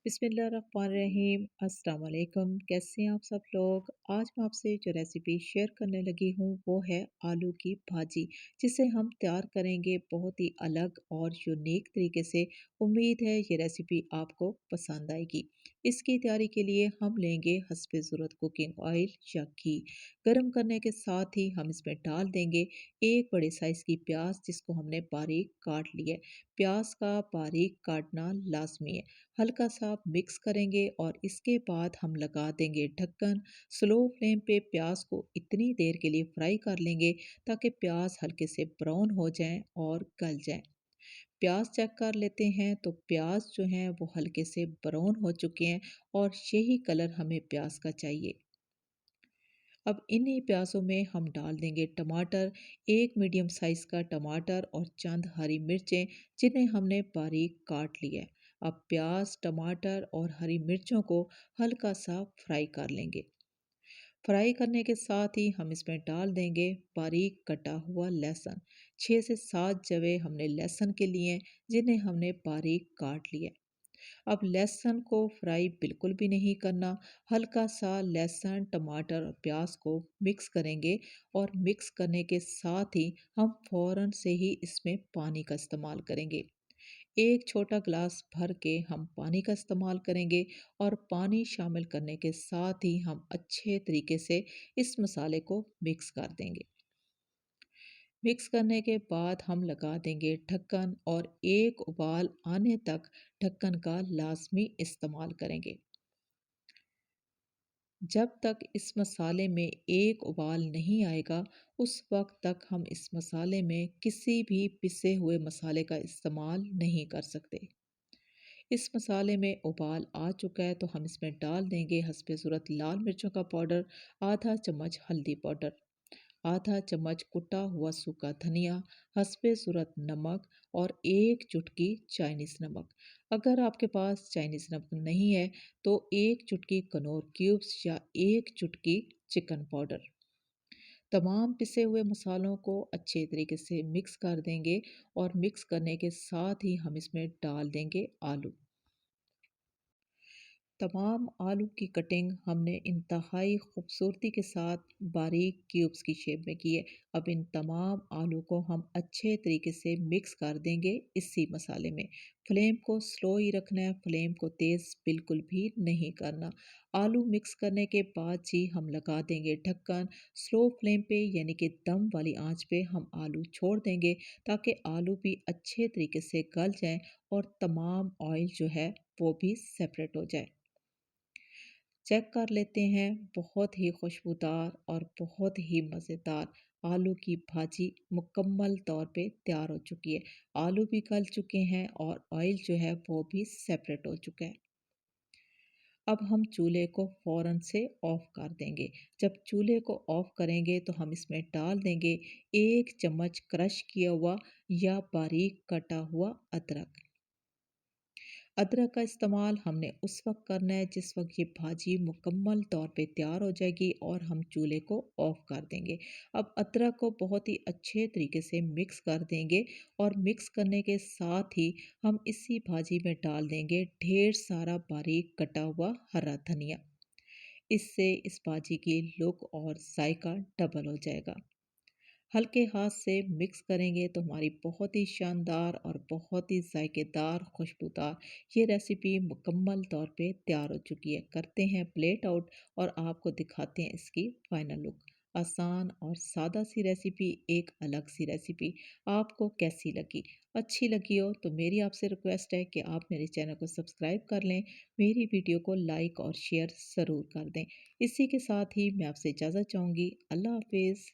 बिस्मिल्लाहिर्रहमानिर्रहीम। अस्सलाम वालेकुम। कैसे हैं आप सब लोग। आज मैं आपसे जो रेसिपी शेयर करने लगी हूँ वो है आलू की भाजी, जिसे हम तैयार करेंगे बहुत ही अलग और यूनिक तरीके से। उम्मीद है ये रेसिपी आपको पसंद आएगी। इसकी तैयारी के लिए हम लेंगे हस्बे ज़रूरत कुकिंग ऑयल या घी। गर्म करने के साथ ही हम इसमें डाल देंगे एक बड़े साइज़ की प्याज, जिसको हमने बारीक काट लिया है। प्याज का बारीक काटना लाजमी है। हल्का सा मिक्स करेंगे और इसके बाद हम लगा देंगे ढक्कन। स्लो फ्लेम पे प्याज को इतनी देर के लिए फ्राई कर लेंगे ताकि प्याज हल्के से ब्राउन हो जाएं और गल जाएं। प्याज चेक कर लेते हैं तो प्याज जो हैं वो हल्के से ब्राउन हो चुके हैं और यही कलर हमें प्याज का चाहिए। अब इन्हीं प्याज़ों में हम डाल देंगे टमाटर, एक मीडियम साइज़ का टमाटर और चंद हरी मिर्चें, जिन्हें हमने बारीक काट लिया है। अब प्याज, टमाटर और हरी मिर्चों को हल्का सा फ्राई कर लेंगे। फ्राई करने के साथ ही हम इसमें डाल देंगे बारीक कटा हुआ लहसुन। 6 से 7 जवे हमने लहसुन के लिए, जिन्हें हमने बारीक काट लिया। अब लहसुन को फ्राई बिल्कुल भी नहीं करना। हल्का सा लहसुन, टमाटर और प्याज को मिक्स करेंगे और मिक्स करने के साथ ही हम फ़ौरन से ही इसमें पानी का इस्तेमाल करेंगे। एक छोटा गिलास भर के हम पानी का इस्तेमाल करेंगे और पानी शामिल करने के साथ ही हम अच्छे तरीके से इस मसाले को मिक्स कर देंगे। मिक्स करने के बाद हम लगा देंगे ढक्कन और एक उबाल आने तक ढक्कन का लाजमी इस्तेमाल करेंगे। जब तक इस मसाले में एक उबाल नहीं आएगा, उस वक्त तक हम इस मसाले में किसी भी पिसे हुए मसाले का इस्तेमाल नहीं कर सकते। इस मसाले में उबाल आ चुका है तो हम इसमें डाल देंगे हस्बे ज़रूरत लाल मिर्चों का पाउडर, आधा चम्मच हल्दी पाउडर, आधा चम्मच कुटा हुआ सूखा धनिया, हस्बे ज़रूरत नमक और एक चुटकी चाइनीज़ नमक। अगर आपके पास चाइनीज़ नमक नहीं है तो एक चुटकी कनौर क्यूब्स या एक चुटकी चिकन पाउडर। तमाम पिसे हुए मसालों को अच्छे तरीके से मिक्स कर देंगे और मिक्स करने के साथ ही हम इसमें डाल देंगे आलू। तमाम आलू की कटिंग हमने इंतहाई खूबसूरती के साथ बारीक क्यूब्स की शेप में की है। अब इन तमाम आलू को हम अच्छे तरीके से मिक्स कर देंगे इसी मसाले में। फ्लेम को स्लो ही रखना है, फ्लेम को तेज़ बिल्कुल भी नहीं करना। आलू मिक्स करने के बाद ही हम लगा देंगे ढक्कन। स्लो फ्लेम पे यानी कि दम वाली आंच पे हम आलू छोड़ देंगे ताकि आलू भी अच्छे तरीके से गल जाएं और तमाम ऑयल जो है वो भी सेपरेट हो जाए। चेक कर लेते हैं, बहुत ही खुशबूदार और बहुत ही मज़ेदार आलू की भाजी मुकम्मल तौर पे तैयार हो चुकी है। आलू भी गल चुके हैं और ऑयल जो है वो भी सेपरेट हो चुका है। अब हम चूल्हे को फ़ौरन से ऑफ़ कर देंगे। जब चूल्हे को ऑफ़ करेंगे तो हम इसमें डाल देंगे 1 चम्मच क्रश किया हुआ या बारीक कटा हुआ अदरक। अदरक का इस्तेमाल हमने उस वक्त करना है जिस वक्त ये भाजी मुकम्मल तौर पे तैयार हो जाएगी और हम चूल्हे को ऑफ कर देंगे। अब अदरक को बहुत ही अच्छे तरीके से मिक्स कर देंगे और मिक्स करने के साथ ही हम इसी भाजी में डाल देंगे ढेर सारा बारीक कटा हुआ हरा धनिया। इससे इस भाजी की लुक और जायका डबल हो जाएगा। हल्के हाथ से मिक्स करेंगे तो हमारी बहुत ही शानदार और बहुत ही जायकेदार खुशबूदार ये रेसिपी मुकम्मल तौर पे तैयार हो चुकी है। करते हैं प्लेट आउट और आपको दिखाते हैं इसकी फाइनल लुक। आसान और सादा सी रेसिपी, एक अलग सी रेसिपी। आपको कैसी लगी? अच्छी लगी हो तो मेरी आपसे रिक्वेस्ट है कि आप मेरे चैनल को सब्सक्राइब कर लें, मेरी वीडियो को लाइक और शेयर ज़रूर कर दें। इसी के साथ ही मैं आपसे इजाज़त चाहूँगी। अल्लाह हाफिज़।